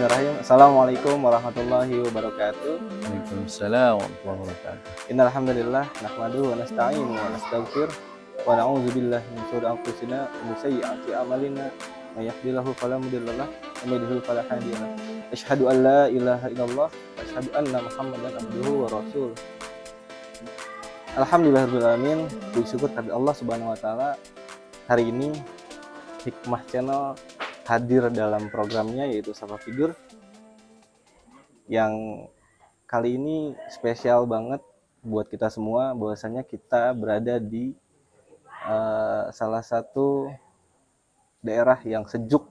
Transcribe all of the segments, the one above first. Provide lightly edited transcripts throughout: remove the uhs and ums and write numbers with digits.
Bismillahirrahmanirrahim. Assalamualaikum warahmatullahi wabarakatuh. Waalaikumsalam warahmatullahi wabarakatuh. Innal hamdalillah nahmaduhu wa nasta'inu wa nastaghfir wa na'udzu billahi min shururi anfusina wa min sayyiati a'malina. May yahdihillahu fala mudhillalah wa may yudhlil fala hadiyalah. Asyhadu an la ilaha illallah wa asyhadu anna Muhammadan abduhu wa rasuluh. Alhamdulillahirabbil alamin. Puji syukur kepada Allah Subhanahu wa taala. Hari ini Hikmah Channel hadir dalam programnya yaitu Sapa Figur yang kali ini spesial banget buat kita semua, bahwasanya kita berada di salah satu daerah yang sejuk.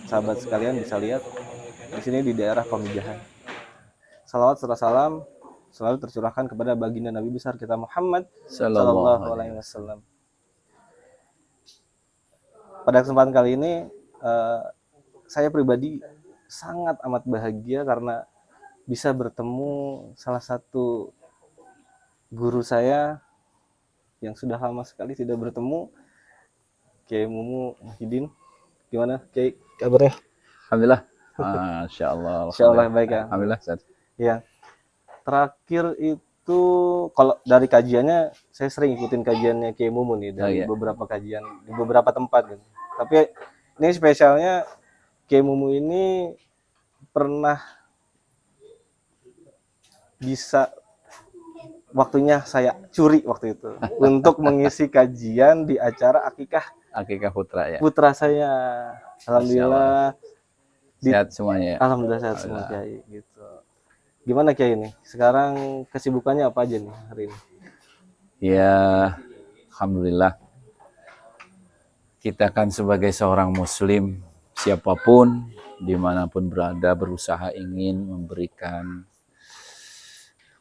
Sahabat sekalian bisa lihat di sini di daerah Pamijahan. Salawat serta salam selalu tercurahkan kepada baginda Nabi besar kita Muhammad sallallahu alaihi wasallam. Pada kesempatan kali ini saya pribadi sangat amat bahagia karena bisa bertemu salah satu guru saya yang sudah lama sekali tidak bertemu, Kiai Mumu Muhyiddin. Gimana Kiai kabarnya? Alhamdulillah. Masya Allah. Insya Allah baik ya. Alhamdulillah. Ya. Terakhir itu kalau dari kajiannya saya sering ikutin kajiannya Kiai Mumu nih dari beberapa kajian di beberapa tempat gitu. Tapi ini spesialnya Kiai Mumu ini pernah bisa waktunya saya curi waktu itu untuk mengisi kajian di acara akikah putra ya. Putra saya. Alhamdulillah sehat semuanya ya. Alhamdulillah sehat semua Kiai gitu. Gimana Kiai ini? Sekarang kesibukannya apa aja nih hari ini? Ya, alhamdulillah. Kita kan sebagai seorang muslim, siapapun, dimanapun berada, berusaha ingin memberikan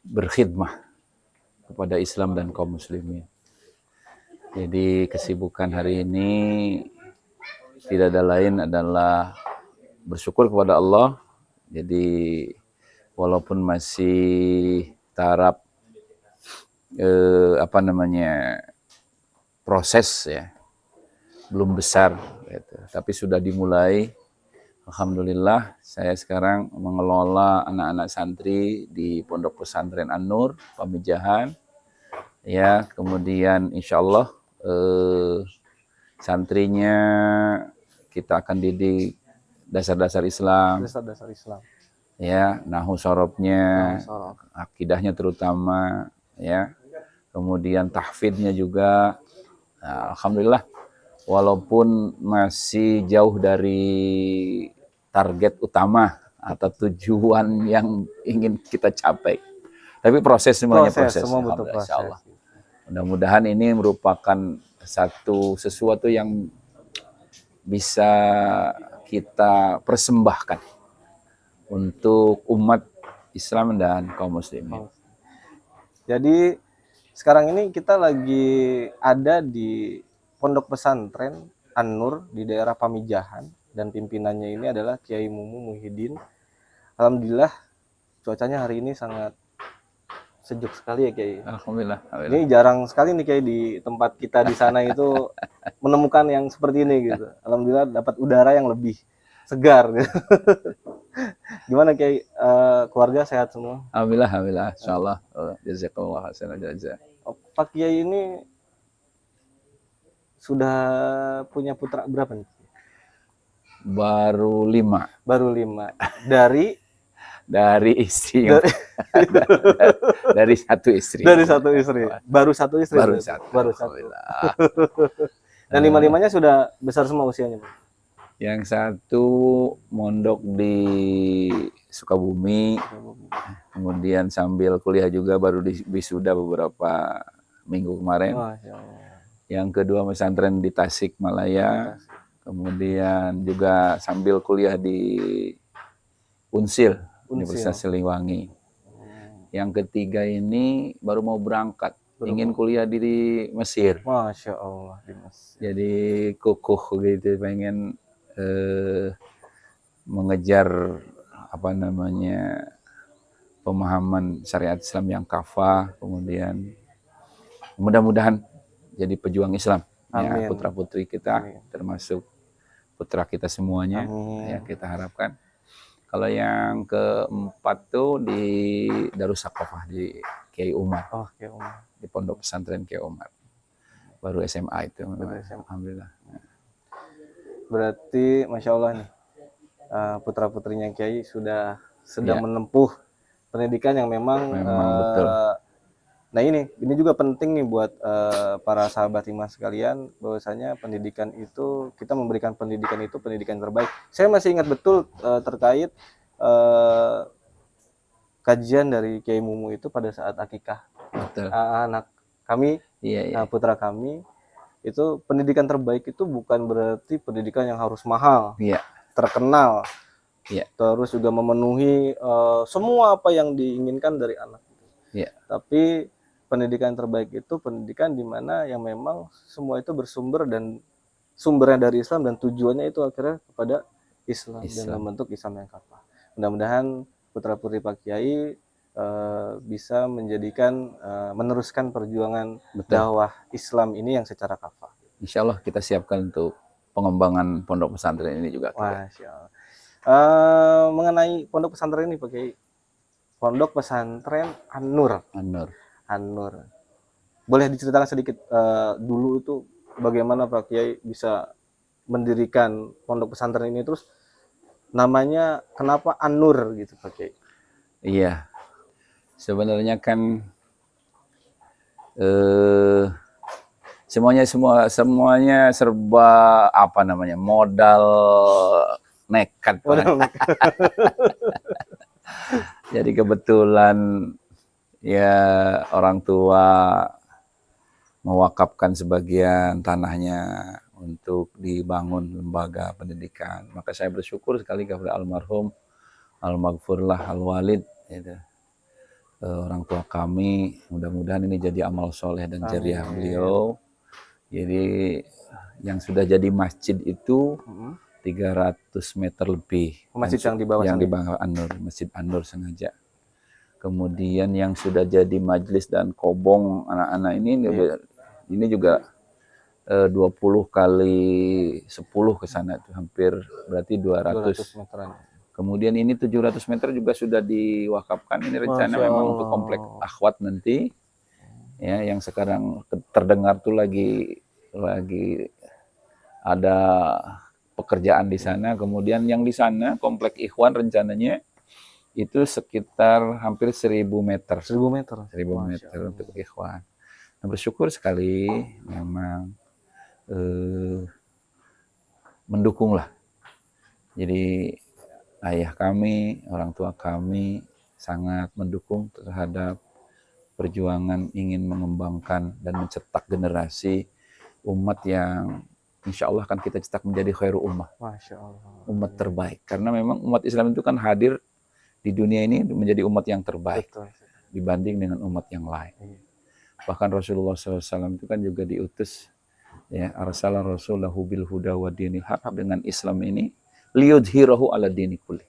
berkhidmah kepada Islam dan kaum muslimin. Jadi kesibukan hari ini tidak ada lain adalah bersyukur kepada Allah. Jadi walaupun masih taraf proses ya, belum besar gitu. Tapi sudah dimulai. Alhamdulillah saya sekarang mengelola anak-anak santri di Pondok Pesantren An-Nur Pamijahan ya. Kemudian insya Allah santrinya kita akan didik dasar-dasar Islam, ya, nahu sorobnya, akidahnya terutama ya, kemudian tahfidnya juga. Nah, alhamdulillah walaupun masih jauh dari target utama atau tujuan yang ingin kita capai, tapi semuanya proses. Semua butuh proses. Allah. Mudah-mudahan ini merupakan sesuatu yang bisa kita persembahkan untuk umat Islam dan kaum muslimin. Jadi sekarang ini kita lagi ada di Pondok Pesantren An-Nur di daerah Pamijahan dan pimpinannya ini adalah Kiai Mumu Muhyiddin. Alhamdulillah cuacanya hari ini sangat sejuk sekali ya Kiai. Alhamdulillah. Ini jarang sekali nih Kiai di tempat kita di sana itu menemukan yang seperti ini gitu. Alhamdulillah dapat udara yang lebih segar. Gimana Kiai, keluarga sehat semua? Alhamdulillah. Insyaallah. Jazakallah khairan jazaa. Pak Kiai ini sudah punya putra berapa nih? Baru 5. Dari istri. Dari satu istri. Baru satu istri. Baru satu. Dan 5-5-nya sudah besar semua usianya, Pak? Yang satu mondok di Sukabumi, kemudian sambil kuliah juga baru wisuda beberapa minggu kemarin. Masya Allah. Yang kedua pesantren di Tasikmalaya, kemudian juga sambil kuliah di Unsil. Universitas Siliwangi. Yang ketiga ini baru mau berangkat, ingin kuliah di Mesir. Masya Allah, di Mesir. Jadi kukuh gitu, pengen mengejar pemahaman syariat Islam yang kafah, kemudian mudah-mudahan jadi pejuang Islam. Ya, putra-putri kita, termasuk putra kita semuanya, ya kita harapkan. Kalau yang keempat tuh di Darus Saqafah di Kiai Umar, Oh, Kiai Umar. di Pondok Pesantren Kiai Umar. Baru SMA itu. Baru SMA. Alhamdulillah. Berarti Masya Allah nih, putra-putrinya Kiai sudah sedang Ya. menempuh pendidikan yang memang, Betul. nah ini juga penting nih buat para sahabat Himah sekalian, bahwasanya pendidikan itu, kita memberikan pendidikan itu pendidikan terbaik. Saya masih ingat betul terkait kajian dari Kiai Mumu itu pada saat akikah Betul. anak kami, Iya. putra kami. Itu pendidikan terbaik itu bukan berarti pendidikan yang harus mahal, Iya. terkenal, Iya. terus juga memenuhi semua apa yang diinginkan dari anak. Iya. Tapi pendidikan terbaik itu pendidikan di mana yang memang semua itu bersumber dan sumbernya dari Islam, dan tujuannya itu akhirnya kepada Islam. Dalam bentuk Islam yang kafah. Mudah-mudahan putra-putri Pak Kiai bisa menjadikan, meneruskan perjuangan dakwah Islam ini yang secara kafah. Insya Allah kita siapkan untuk pengembangan pondok pesantren ini juga. Masya Allah. Mengenai pondok pesantren ini Pak Kiai, Pondok Pesantren An-Nur. Boleh diceritakan sedikit dulu itu bagaimana Pak Kiai bisa mendirikan pondok pesantren ini, terus namanya kenapa An-Nur gitu Pak Kiai? Iya. Sebenarnya kan semuanya serba apa namanya, modal nekat. Jadi kebetulan ya orang tua mewakafkan sebagian tanahnya untuk dibangun lembaga pendidikan. Maka saya bersyukur sekali kepada almarhum Al-Maghfurlah Al-Walid, gitu. Orang tua kami, mudah-mudahan ini jadi amal soleh dan jariah beliau. Jadi yang sudah jadi masjid itu 300 meter lebih. Masjid yang di bawah yang di bawah An-Nur, Masjid An-Nur sengaja. Kemudian yang sudah jadi majelis dan kobong anak-anak ini juga 20 kali 10 ke sana itu hampir berarti 200 meteran. Kemudian ini 700 meter juga sudah diwakafkan. Ini rencana memang untuk komplek akhwat nanti. Ya, yang sekarang terdengar tuh lagi ada pekerjaan di sana. Kemudian yang di sana komplek ikhwan rencananya itu sekitar hampir 1000 meter. 1000 meter. 1000 meter untuk ikhwan. Nah, bersyukur sekali memang mendukunglah. Jadi ayah kami, orang tua kami sangat mendukung terhadap perjuangan ingin mengembangkan dan mencetak generasi umat yang insya Allah kan kita cetak menjadi khairu ummah. Masya Allah. Umat terbaik. Karena memang umat Islam itu kan hadir di dunia ini menjadi umat yang terbaik. Betul. Dibanding dengan umat yang lain. Bahkan Rasulullah SAW itu kan juga diutus, ya, arsala rasulahu bil huda wa dinil haq, dengan Islam ini liyudhirahu ala dini kulli,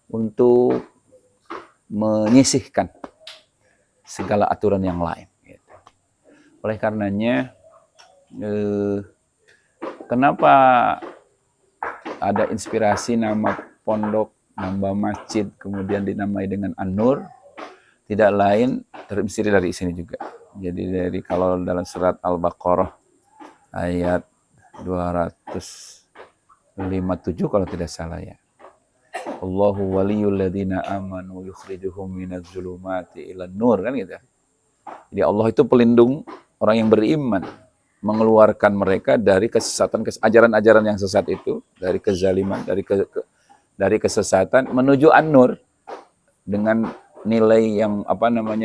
untuk menyisihkan segala aturan yang lain. Gitu. Oleh karenanya, kenapa ada inspirasi nama pondok, nama masjid, kemudian dinamai dengan An-Nur, tidak lain terinspirasi dari sini juga. Jadi dari kalau dalam surat Al-Baqarah ayat 257 kalau tidak salah ya. Allahu waliyul ladzina amanu yukhrijuhum minadz zulumati ilan nur, kan gitu. Jadi Allah itu pelindung orang yang beriman, mengeluarkan mereka dari kesesatan, ajaran-ajaran yang sesat itu, dari kezaliman, dari kesesatan menuju An-Nur dengan nilai yang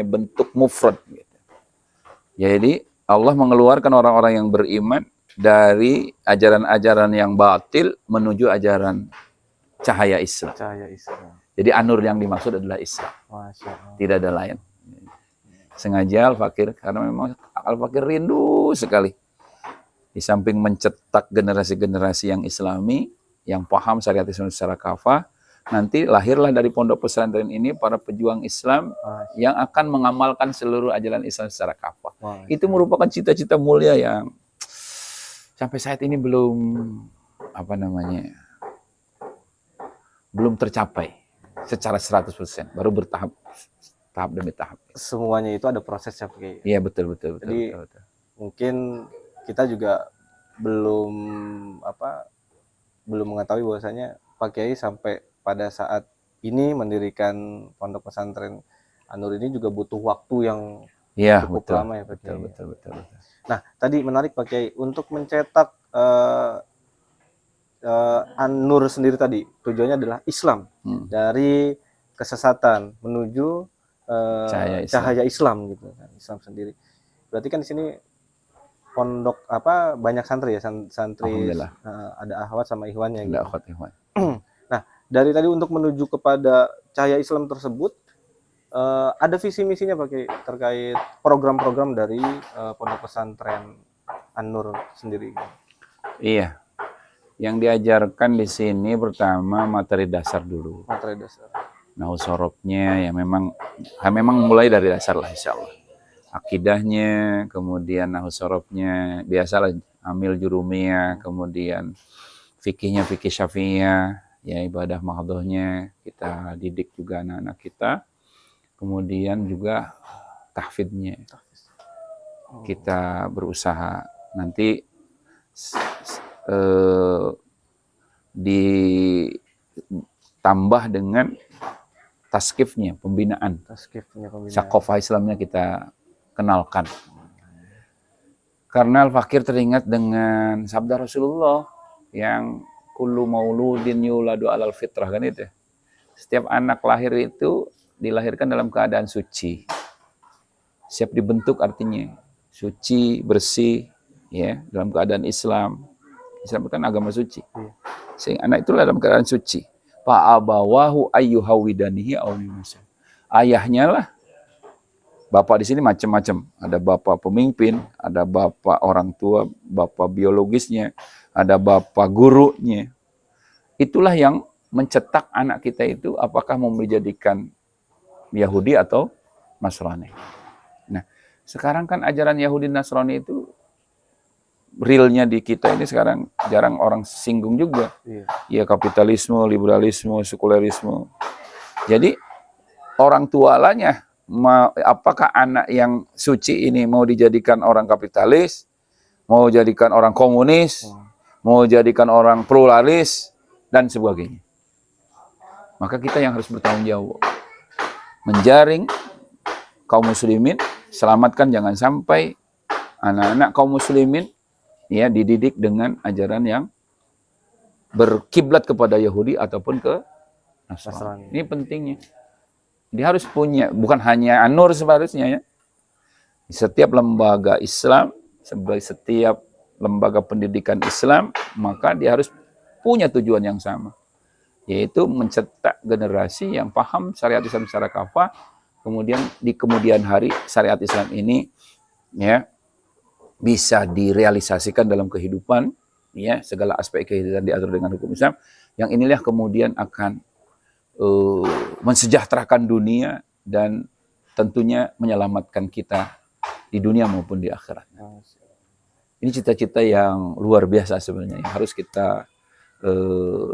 bentuk mufrad gitu. Jadi Allah mengeluarkan orang-orang yang beriman dari ajaran-ajaran yang batil menuju ajaran cahaya Islam. Jadi An-Nur yang dimaksud adalah Islam. Tidak ada lain. Sengaja Al-Fakir, karena memang Al-Fakir rindu sekali. Di samping mencetak generasi-generasi yang Islami, yang paham syariat Islam secara kafah, nanti lahirlah dari pondok pesantren ini para pejuang Islam yang akan mengamalkan seluruh ajaran Islam secara kafah. Itu merupakan cita-cita mulia yang sampai saat ini belum belum tercapai secara 100%, baru bertahap, tahap demi tahap. Semuanya itu ada prosesnya Pak Kiai. Iya, betul. Jadi mungkin kita juga belum mengetahui bahwasanya Pak Kiai sampai pada saat ini mendirikan pondok pesantren An-Nur ini juga butuh waktu yang cukup lama ya Pak Kiai. Betul. Nah, tadi menarik Pak Kiai untuk mencetak An-Nur sendiri tadi tujuannya adalah Islam, dari kesesatan menuju cahaya Islam gitu kan, Islam sendiri. Berarti kan di sini pondok banyak santri ya, santri ada akhwat sama ikhwannya gitu. Ada akhwat ikhwan. Nah, dari tadi untuk menuju kepada cahaya Islam tersebut ada visi misinya Pak Kiai terkait program-program dari pondok pesantren An-Nur sendiri. Iya. Yang diajarkan di sini pertama materi dasar dulu. Materi dasar. Nahwu sorobnya ya memang mulai dari dasar lah insyaallah. Akidahnya, kemudian nahwu sorobnya, biasalah amil jurumiyah, kemudian fikihnya fikih syafi'iyah, ya ibadah mahdhuhnya kita didik juga anak-anak kita. Kemudian juga tahfidnya. Kita berusaha nanti ditambah dengan taskifnya, pembinaan. Sakofah Islamnya kita kenalkan. Karena Al-Fakir teringat dengan sabda Rasulullah yang kullu mauludin yuladu alal fitrah, kan itu. Setiap anak lahir itu dilahirkan dalam keadaan suci. Siap dibentuk artinya suci, bersih, ya, dalam keadaan Islam. Islam kan agama suci. Sehingga anak itu dalam keadaan suci. Fa'abawahu ayyuhawidanihi aw yunusa. Ayahnya lah. Bapak di sini macam-macam. Ada bapak pemimpin, ada bapak orang tua, bapak biologisnya, ada bapak gurunya. Itulah yang mencetak anak kita itu apakah mau menjadikan Yahudi atau Nasrani. Nah, sekarang kan ajaran Yahudi Nasrani itu realnya di kita ini sekarang jarang orang singgung juga. Ya kapitalisme, liberalisme, sekulerisme. Jadi orang tualanya, apakah anak yang suci ini mau dijadikan orang kapitalis, mau jadikan orang komunis, mau jadikan orang pluralis, dan sebagainya. Maka kita yang harus bertanggung jawab. Menjaring kaum muslimin, selamatkan jangan sampai anak-anak kaum muslimin ya dididik dengan ajaran yang berkiblat kepada Yahudi ataupun ke Nasrani. Ini pentingnya. Dia harus punya, bukan hanya An-Nur seharusnya ya. Setiap lembaga Islam, setiap lembaga pendidikan Islam, maka dia harus punya tujuan yang sama. Yaitu mencetak generasi yang paham syariat Islam secara kafah, kemudian di kemudian hari syariat Islam ini ya bisa direalisasikan dalam kehidupan, ya segala aspek kehidupan diatur dengan hukum Islam. Yang inilah kemudian akan mensejahterakan dunia dan tentunya menyelamatkan kita di dunia maupun di akhirat. Ini cita-cita yang luar biasa sebenarnya yang harus kita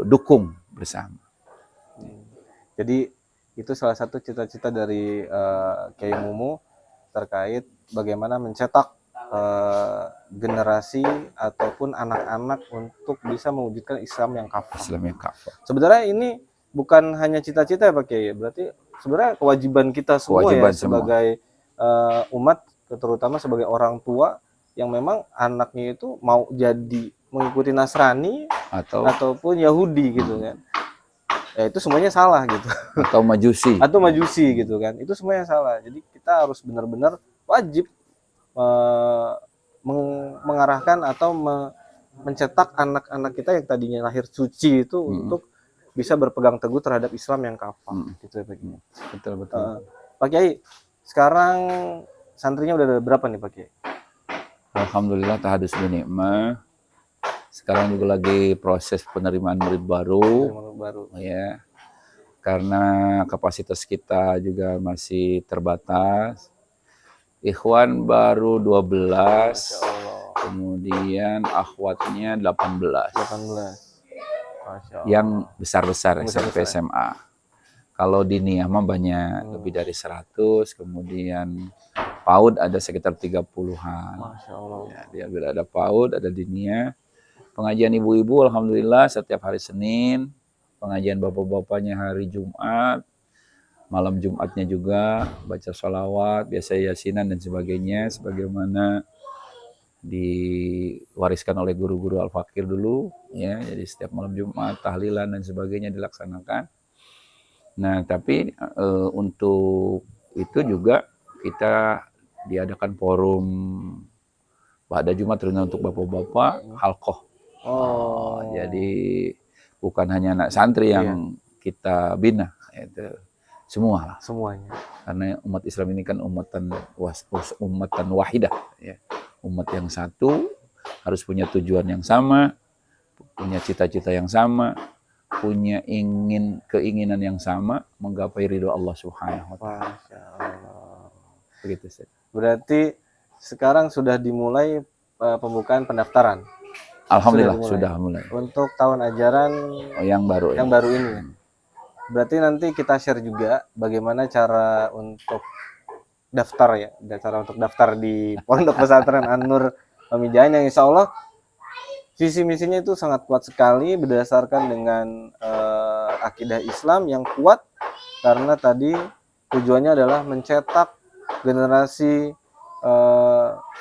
dukung bersama. Jadi itu salah satu cita-cita dari Kiai Mumu terkait bagaimana mencetak generasi ataupun anak-anak untuk bisa mewujudkan Islam yang kafah. Sebenarnya ini bukan hanya cita-cita ya Pak Kiai, berarti sebenarnya kewajiban kita semua sebagai umat, terutama sebagai orang tua yang memang anaknya itu mau jadi mengikuti Nasrani ataupun Yahudi gitu kan. Ya itu semuanya salah gitu. Atau Majusi gitu kan. Itu semuanya salah. Jadi kita harus benar-benar wajib mengarahkan atau mencetak anak-anak kita yang tadinya lahir suci itu untuk bisa berpegang teguh terhadap Islam yang kafah. Gitu ya Pak Kiai. Betul. Pak Kiai, sekarang santrinya udah ada berapa nih Pak Kiai? Alhamdulillah tahadus binikmah. Sekarang juga lagi proses penerimaan murid baru. Ya. Karena kapasitas kita juga masih terbatas. Ikhwan baru 12, kemudian akhwatnya 18. Masya Allah. yang besar-besar SMP Besar-besar, SMA. Kalau diniyah mah banyak, lebih dari 100, kemudian PAUD ada sekitar 30-an. Masya Allah. Ya, dia ada PAUD, ada diniyah. Pengajian ibu-ibu alhamdulillah setiap hari Senin, pengajian bapak-bapaknya hari Jumat, malam Jumatnya juga baca sholawat, biasa yasinan dan sebagainya, sebagaimana diwariskan oleh guru-guru Al-Fakir dulu, ya. Jadi setiap malam Jumat tahlilan dan sebagainya dilaksanakan. Nah, tapi untuk itu juga kita diadakan forum pada Jumat terutama untuk bapak-bapak halqoh. Jadi bukan hanya anak santri yang kita bina, itu semua lah. Semuanya. Karena umat Islam ini kan umatan wahidah, ya. Umat yang satu harus punya tujuan yang sama, punya cita-cita yang sama, punya keinginan yang sama, menggapai ridho Allah Subhanahu wa taala. Masya Allah. Begitu sih. Berarti sekarang sudah dimulai pembukaan pendaftaran. Alhamdulillah sudah mulai. Untuk tahun ajaran yang baru ini. Berarti nanti kita share juga bagaimana cara untuk daftar ya, cara untuk daftar di Pondok Pesantren An-Nur Pamijahan yang insya Allah visi misinya itu sangat kuat sekali berdasarkan dengan akidah Islam yang kuat, karena tadi tujuannya adalah mencetak generasi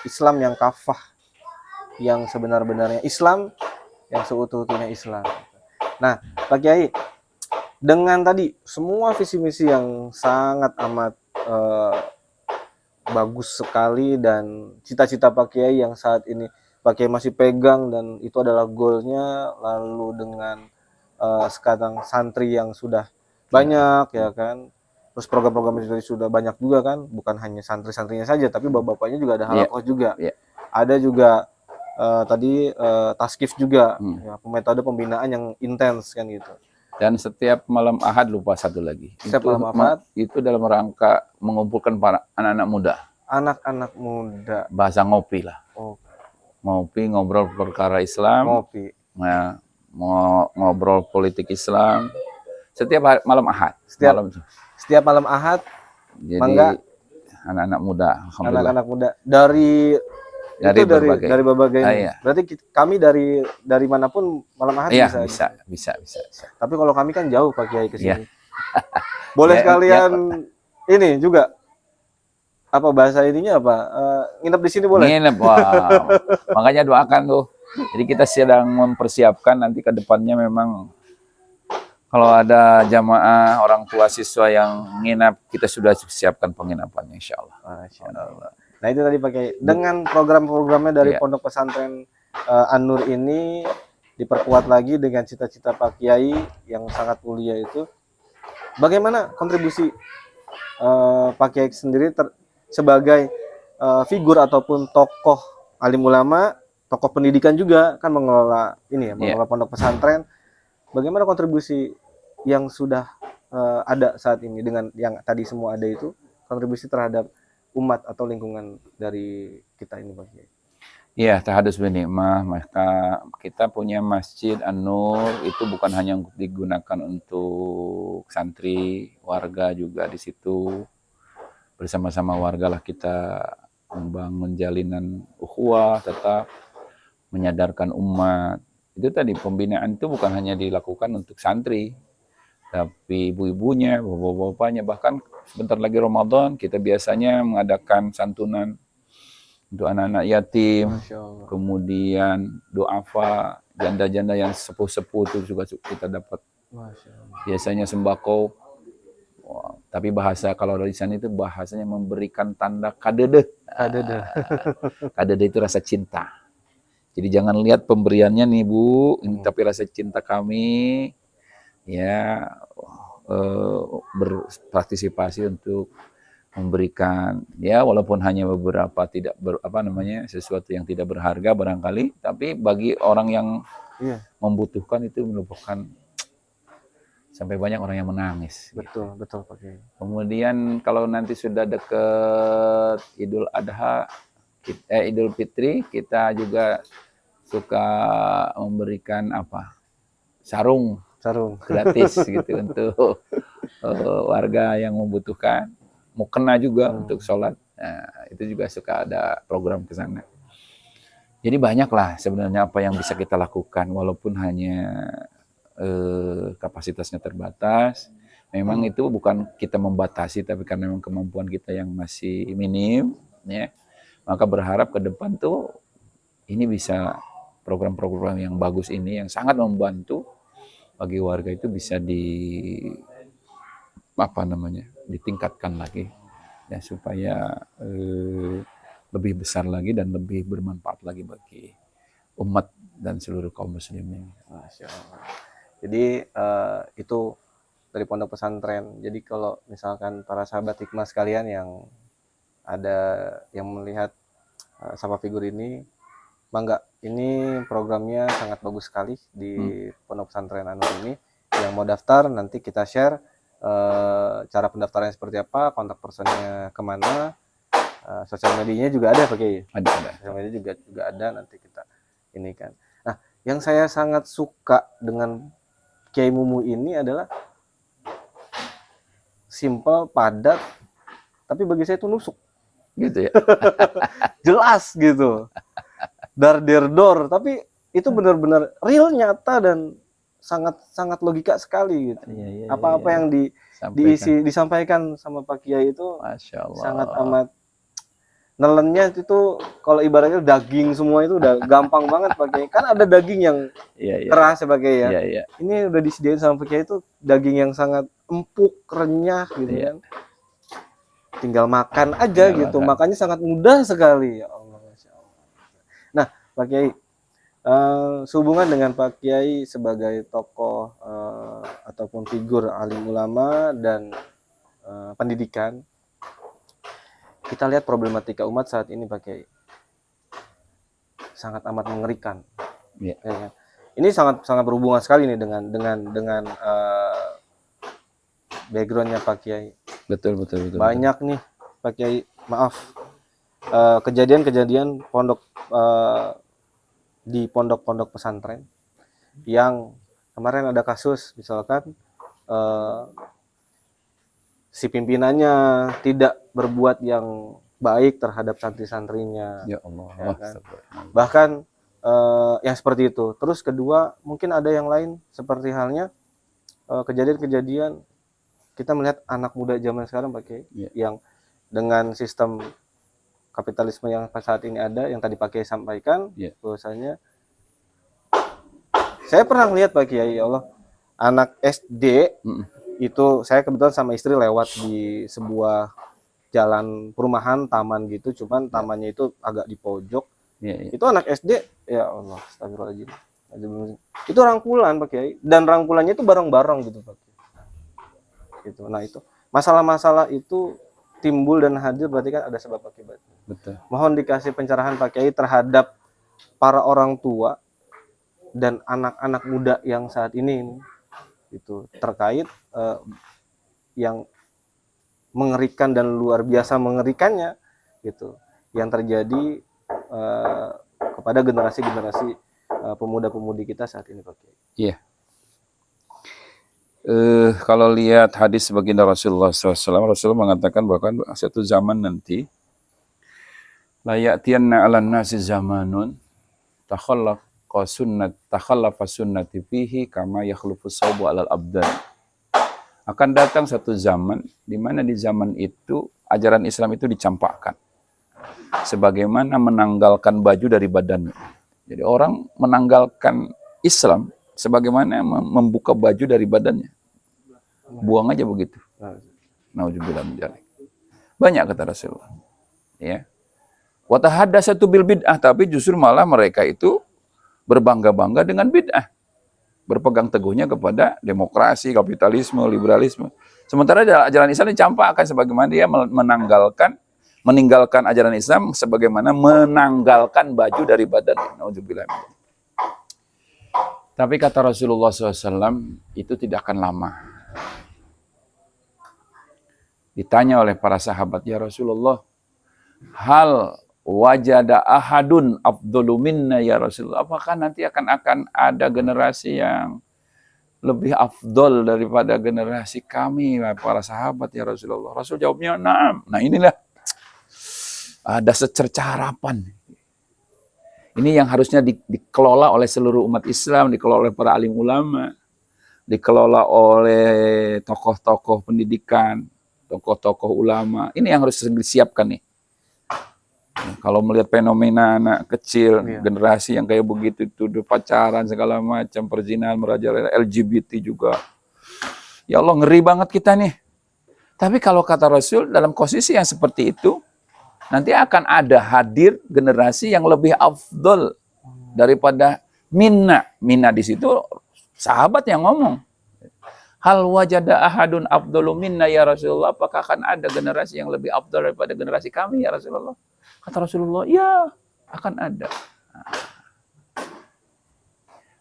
Islam yang kafah, yang sebenar-benarnya Islam, yang seutuh-utuhnya Islam. Nah, Pak Kiai, dengan tadi semua visi misi yang sangat amat bagus sekali dan cita-cita Pak Kiai yang saat ini Pak Kiai masih pegang dan itu adalah goalnya, lalu dengan sekarang santri yang sudah banyak ya kan, terus program-program itu sudah banyak juga kan, bukan hanya santri-santrinya saja tapi bapak-bapaknya juga ada halaqah juga, ada juga tadi taskif juga, ya, metode pembinaan yang intens kan gitu. Dan setiap malam Ahad, lupa satu lagi. Setiap malam Ahad itu dalam rangka mengumpulkan para anak-anak muda. Anak-anak muda. Bahasa ngopi lah. Ngopi, ngobrol perkara Islam. Ngopi. Nah, mau ngobrol politik Islam. Setiap malam Ahad. Setiap malam Ahad. Jadi mangga, anak-anak muda. Alhamdulillah. Anak-anak muda dari berbagai. Iya. Berarti kami dari manapun malam Ahad bisa. Tapi kalau kami kan jauh Pak Kiai ke sini. Boleh sekalian ini juga apa bahasa ininya apa? Nginep di sini boleh? Nginep, wow. Makanya doakan tuh. Jadi kita sedang mempersiapkan nanti ke depannya, memang kalau ada jamaah orang tua siswa yang nginap, kita sudah siapkan penginapannya insya Allah. Masya Allah. Nah itu tadi pakai dengan program-programnya dari Pondok Pesantren An-Nur ini diperkuat lagi dengan cita-cita Pak Kiai yang sangat mulia itu. Bagaimana kontribusi Pak Kiai sendiri sebagai figur ataupun tokoh alim ulama, tokoh pendidikan juga kan mengelola ini ya, mengelola pondok pesantren. Bagaimana kontribusi yang sudah ada saat ini dengan yang tadi semua ada itu, kontribusi terhadap umat atau lingkungan dari kita ini Pak Kiai? Iya, tahadus binikmah. Maka kita punya Masjid An-Nur itu bukan hanya digunakan untuk santri, warga juga di situ. Bersama-sama warga lah kita membangun jalinan ukhuwah, tetap menyadarkan umat. Itu tadi pembinaan itu bukan hanya dilakukan untuk santri, tapi ibu-ibunya, bapak-bapaknya, bahkan sebentar lagi Ramadan kita biasanya mengadakan santunan untuk anak-anak yatim, kemudian duafa, janda-janda yang sepuh-sepuh itu juga kita dapat. Biasanya sembako, tapi bahasa kalau dari sana itu bahasanya memberikan tanda kadede. Kadede itu rasa cinta. Jadi jangan lihat pemberiannya nih Bu, ini tapi rasa cinta kami. Ya, berpartisipasi untuk memberikan, ya walaupun hanya beberapa sesuatu yang tidak berharga barangkali, tapi bagi orang yang membutuhkan itu merupakan sampai banyak orang yang menangis. Betul Pak Kiai. Kemudian kalau nanti sudah dekat Idul Adha, Idul Fitri, kita juga suka memberikan sarung Sarung. gratis gitu untuk warga yang membutuhkan. Mukena juga untuk sholat. Nah, itu juga suka ada program ke sana. Jadi banyaklah sebenarnya apa yang bisa kita lakukan walaupun hanya kapasitasnya terbatas. Memang itu bukan kita membatasi, tapi karena memang kemampuan kita yang masih minim, ya. Maka berharap ke depan tuh ini bisa program-program yang bagus ini yang sangat membantu bagi warga itu bisa ditingkatkan lagi ya supaya lebih besar lagi dan lebih bermanfaat lagi bagi umat dan seluruh kaum muslimin. Masya Allah. Jadi itu dari pondok pesantren. Jadi kalau misalkan para sahabat hikmah sekalian yang ada yang melihat Sapa Figur ini, bangga. Ini programnya sangat bagus sekali di pondok pesantren Anur ini. Yang mau daftar nanti kita share cara pendaftarannya seperti apa, kontak personnya kemana, sosial medianya juga ada pakai. Ada. Sosial media juga ada, nanti kita ini kan. Nah, yang saya sangat suka dengan Kiai Mumu ini adalah simple, padat, tapi bagi saya itu nusuk. Gitu ya. Jelas gitu. Dar der dor, tapi itu benar-benar real, nyata, dan sangat logika sekali gitu. Iya, Apa-apa yang disampaikan sama Pak Kiai itu Masya Allah. sangat amat nelennya itu, kalau ibaratnya daging semua itu udah gampang banget Pak Kiai. Kan ada daging yang keras ya Pak Kiai ya. Iya. Ini udah disediain sama Pak Kiai itu daging yang sangat empuk, renyah gitu kan. Tinggal makan aja gitu. Makanya sangat mudah sekali. Ya Allah, Masya Allah. Nah, Pak Kiai, sehubungan dengan Pak Kiai sebagai tokoh ataupun figur alim ulama dan pendidikan, kita lihat problematika umat saat ini Pak Kiai sangat amat mengerikan. Ya, kan? Ini sangat berhubungan sekali nih dengan backgroundnya Pak Kiai. Betul. Banyak nih Pak Kiai, maaf, kejadian-kejadian di pondok-pondok pesantren yang kemarin ada kasus misalkan si pimpinannya tidak berbuat yang baik terhadap santri-santrinya. Ya Allah. Ya kan? Bahkan yang seperti itu. Terus kedua, mungkin ada yang lain seperti halnya kejadian-kejadian kita melihat anak muda zaman sekarang Pak Kiai yang dengan sistem kapitalisme yang saat ini ada, yang tadi Pak Kiai sampaikan, bahwasanya saya pernah lihat Pak Kiai, ya Allah, anak SD itu, saya kebetulan sama istri lewat di sebuah jalan perumahan, taman gitu, cuman tamannya itu agak di pojok. Itu anak SD, ya Allah, astagfirullahaladzim. Itu rangkulan Pak Kiai, dan rangkulannya itu bareng-bareng gitu Pak Kiai. Gitu. Nah itu masalah-masalah itu timbul dan hadir berarti kan ada sebab akibat. Betul. Mohon dikasih pencerahan Pak Kiai terhadap para orang tua dan anak-anak muda yang saat ini itu terkait yang mengerikan dan luar biasa mengerikannya gitu yang terjadi kepada generasi-generasi pemuda-pemudi kita saat ini Pak Kiai. Iya. Kalau lihat hadis baginda Rasulullah SAW, Rasulullah mengatakan bahwa suatu zaman nanti la ya'tiyanna 'alan nasi zamanun takhallafa sunnati fihi kama yakhlufu sawbu 'alal abdan. Akan datang satu zaman di mana di zaman itu ajaran Islam itu dicampakkan sebagaimana menanggalkan baju dari badannya. Jadi orang menanggalkan Islam sebagaimana membuka baju dari badannya. Buang aja begitu. Nauzubillah min dzalik. Banyak kata Rasulullah. Ya. Wa tahaddasatu bil bid'ah, tapi justru malah mereka itu berbangga-bangga dengan bid'ah. Berpegang teguhnya kepada demokrasi, kapitalisme, liberalisme. Sementara ajaran Islam dicampakkan sebagaimana dia meninggalkan ajaran Islam sebagaimana menanggalkan baju dari badannya. Nauzubillah. Tapi kata Rasulullah SAW, itu tidak akan lama. Ditanya oleh para sahabat, ya Rasulullah, hal wajada ahadun afdalu minna ya Rasulullah, apakah nanti akan ada generasi yang lebih afdol daripada generasi kami para sahabat ya Rasulullah? Rasul jawabnya, "Na'am." Nah, inilah ada secerca harapan. Ini yang harusnya dikelola oleh seluruh umat Islam, dikelola oleh para alim ulama, dikelola oleh tokoh-tokoh pendidikan, tokoh-tokoh ulama. Ini yang harus disiapkan nih. Kalau melihat fenomena anak kecil, generasi yang kayak begitu, tuduh pacaran segala macam, perzinahan, merajalela, LGBT juga. Ya Allah, ngeri banget kita nih. Tapi kalau kata Rasul, dalam posisi yang seperti itu, nanti akan ada hadir generasi yang lebih afdol daripada minna. Minna di situ sahabat yang ngomong. Hal wajada ahadun afdalu minna ya Rasulullah, apakah akan ada generasi yang lebih afdal daripada generasi kami ya Rasulullah? Kata Rasulullah, ya akan ada.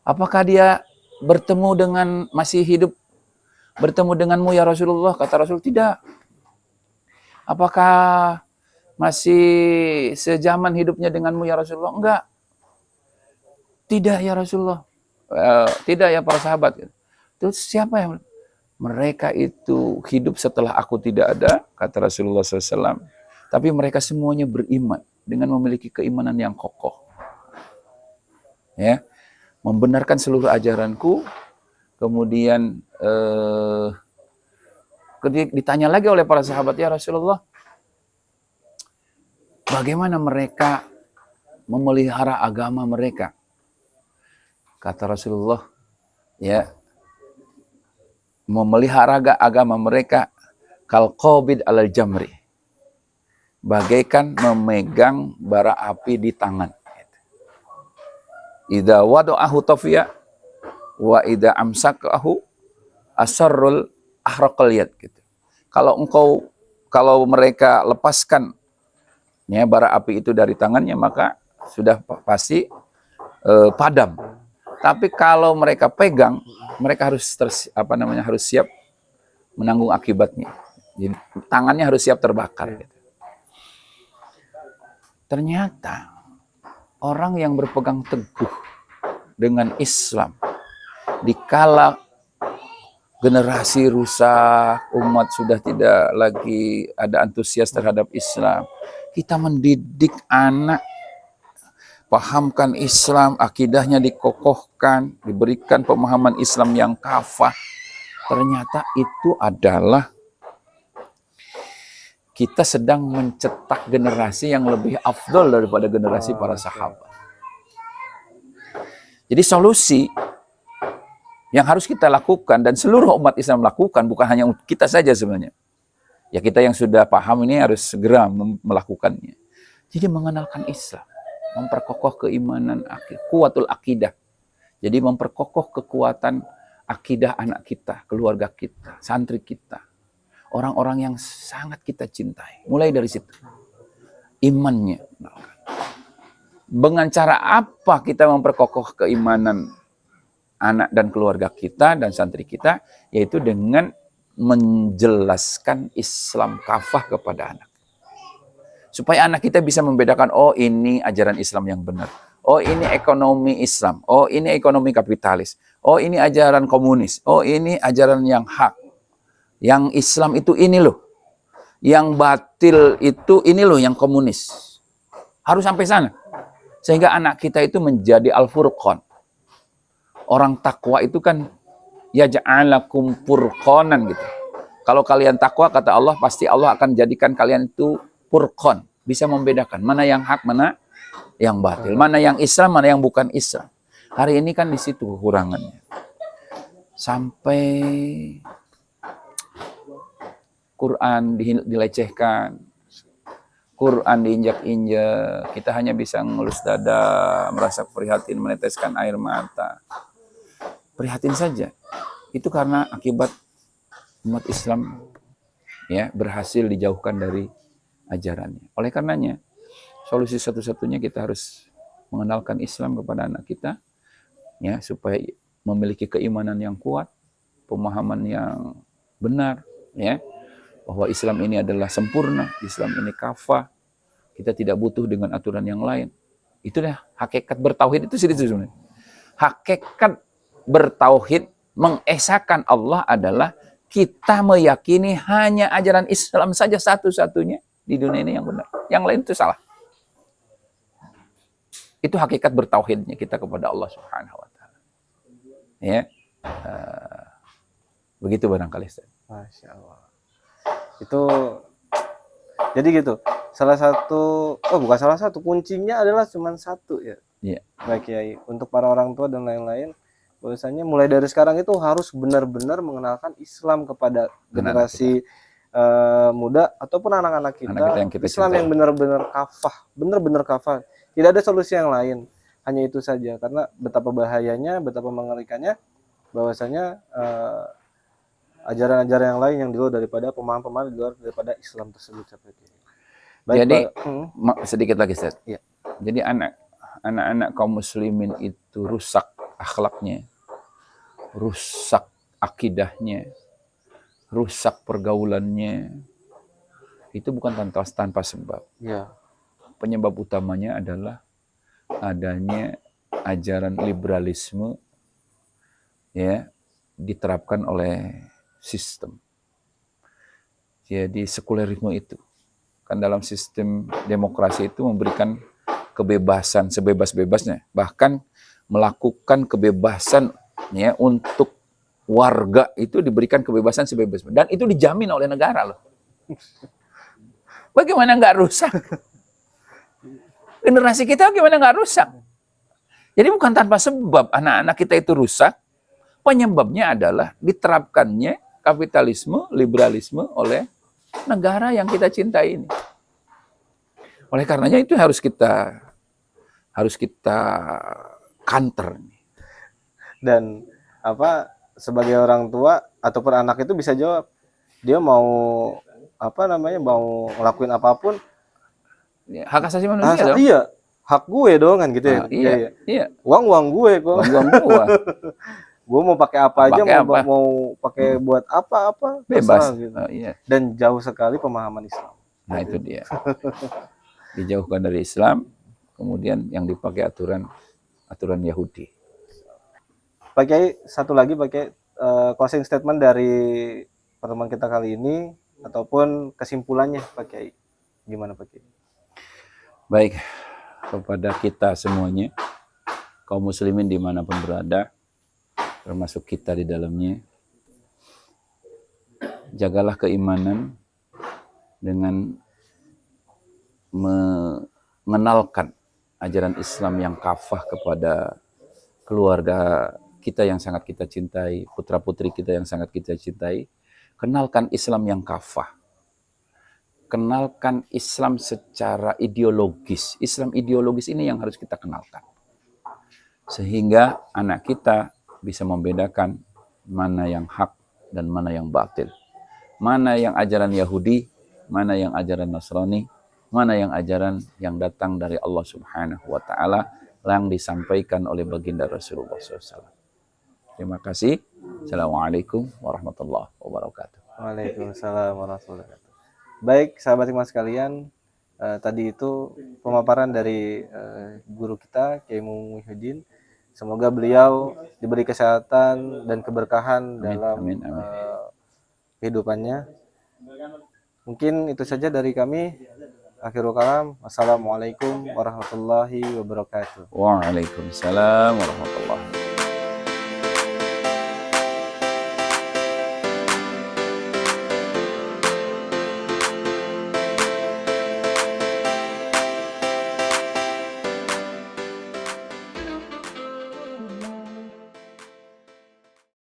Apakah dia bertemu dengan masih hidup, bertemu denganmu ya Rasulullah? Kata Rasul, tidak. Apakah masih sejaman hidupnya denganmu ya Rasulullah? Enggak. Tidak ya Rasulullah. Tidak ya para sahabat. Terus siapa yang? Mereka itu hidup setelah aku tidak ada, kata Rasulullah SAW. Tapi mereka semuanya beriman dengan memiliki keimanan yang kokoh. Ya, membenarkan seluruh ajaranku. Kemudian ditanya lagi oleh para sahabat, ya Rasulullah, bagaimana mereka memelihara agama mereka? Kata Rasulullah, ya, memelihara agama mereka kal qabid alal jamri, bagaikan memegang bara api di tangan. Idza wada'ahu tafiya wa idza amsakahu asarrul ahraqal yad gitu. Kalau mereka lepaskan ya bara api itu dari tangannya, maka sudah pasti padam. Tapi kalau mereka pegang, mereka harus harus siap menanggung akibatnya. Jadi, tangannya harus siap terbakar. Gitu. Ternyata orang yang berpegang teguh dengan Islam, dikala generasi rusak, umat sudah tidak lagi ada antusias terhadap Islam, kita mendidik anak, pahamkan Islam, akidahnya dikokohkan, diberikan pemahaman Islam yang kafah. Ternyata itu adalah kita sedang mencetak generasi yang lebih afdol daripada generasi para sahabat. Jadi solusi yang harus kita lakukan dan seluruh umat Islam lakukan, bukan hanya kita saja sebenarnya. Ya kita yang sudah paham ini harus segera melakukannya. Jadi mengenalkan Islam, memperkokoh keimanan, kuatul akidah. Jadi memperkokoh kekuatan akidah anak kita, keluarga kita, santri kita. Orang-orang yang sangat kita cintai. Mulai dari situ. Imannya. Dengan cara apa kita memperkokoh keimanan anak dan keluarga kita dan santri kita? Yaitu dengan menjelaskan Islam kafah kepada anak. Supaya anak kita bisa membedakan, oh ini ajaran Islam yang benar. Oh ini ekonomi Islam. Oh ini ekonomi kapitalis. Oh ini ajaran komunis. Oh ini ajaran yang hak. Yang Islam itu ini loh. Yang batil itu ini loh, yang komunis. Harus sampai sana. Sehingga anak kita itu menjadi al-furqan. Orang takwa itu kan yaj'alakum furqanan gitu. Kalau kalian takwa, kata Allah, pasti Allah akan jadikan kalian itu furqan. Bisa membedakan mana yang hak, mana yang batil. Mana yang Islam, mana yang bukan Islam. Hari ini kan di situ kekurangannya. Sampai Quran dilecehkan, Quran diinjak-injak, kita hanya bisa ngelus dada, merasa prihatin, meneteskan air mata. Prihatin saja. Itu karena akibat umat Islam ya berhasil dijauhkan dari ajarannya. Oleh karenanya, solusi satu-satunya kita harus mengenalkan Islam kepada anak kita, ya supaya memiliki keimanan yang kuat, pemahaman yang benar, ya. Bahwa Islam ini adalah sempurna, Islam ini kafah, kita tidak butuh dengan aturan yang lain. Itulah hakikat bertauhid itu sebenarnya. Hakikat bertauhid mengesahkan Allah adalah kita meyakini hanya ajaran Islam saja satu-satunya di dunia ini yang benar. Yang lain itu salah. Itu hakikat bertauhidnya kita kepada Allah Subhanahu wa taala. Ya. Begitu barangkali. Masya Allah. Itu jadi gitu. Bukan salah satu, kuncinya adalah cuma satu ya. Iya. Baik Kiai, untuk para orang tua dan lain-lain, bahwasanya mulai dari sekarang itu harus benar-benar mengenalkan Islam kepada generasi muda ataupun anak-anak kita, yang kita Islam cintai. yang benar-benar kafah. Tidak ada solusi yang lain, hanya itu saja. Karena betapa bahayanya, betapa mengerikannya, bahwasanya ajaran-ajaran yang lain yang di luar daripada pemahaman-pemahaman di luar daripada Islam tersebut seperti ini. Baik, jadi sedikit lagi, Ustaz. Ya. Jadi anak-anak kaum muslimin itu rusak akhlaknya, rusak akidahnya, rusak pergaulannya. Itu bukan tanpa sebab. Ya. Penyebab utamanya adalah adanya ajaran liberalisme ya diterapkan oleh sistem. Jadi sekulerisme itu kan dalam sistem demokrasi itu memberikan kebebasan sebebas-bebasnya, bahkan melakukan kebebasan ya untuk warga itu diberikan kebebasan sebebas-bebasnya dan itu dijamin oleh negara loh. Bagaimana nggak rusak? Generasi kita gimana nggak rusak? Jadi bukan tanpa sebab anak-anak kita itu rusak. Penyebabnya adalah diterapkannya kapitalisme, liberalisme oleh negara yang kita cintai ini. Oleh karenanya itu harus kita counter. Dan sebagai orang tua ataupun anak itu bisa jawab, dia mau mau ngelakuin apapun, hak asasi manusia dong. Iya, hak gue dong kan gitu ya. Iya. Uang gue kok. Uang gue. Gue mau pakai apa aja, mau pakai buat apa bebas gitu. Iya. Dan jauh sekali pemahaman Islam. Nah itu dia. Dijauhkan dari Islam, kemudian yang dipakai aturan Yahudi. Pak Kiai, satu lagi Pak Kiai, closing statement dari pertemuan kita kali ini ataupun kesimpulannya Pak Kiai. Gimana Pak Kiai? Baik, kepada kita semuanya, kaum muslimin dimanapun berada, termasuk kita di dalamnya, jagalah keimanan dengan mengenalkan ajaran Islam yang kafah kepada keluarga kita yang sangat kita cintai, putra-putri kita yang sangat kita cintai. Kenalkan Islam yang kafah. Kenalkan Islam secara ideologis. Islam ideologis ini yang harus kita kenalkan. Sehingga anak kita bisa membedakan mana yang hak dan mana yang batil. Mana yang ajaran Yahudi, mana yang ajaran Nasrani, mana yang ajaran yang datang dari Allah Subhanahu wa taala yang disampaikan oleh baginda Rasulullah SAW. Terima kasih. Assalamualaikum warahmatullahi wabarakatuh. Waalaikumsalam warahmatullahi wabarakatuh. Baik, sahabat hikmah sekalian, tadi itu pemaparan dari guru kita, Kiai Muhyiddin. Semoga beliau diberi kesehatan dan keberkahan dalam kehidupannya. Mungkin itu saja dari kami. Akhirul kalam. Wassalamualaikum warahmatullahi wabarakatuh. Waalaikumsalam warahmatullahi wabarakatuh.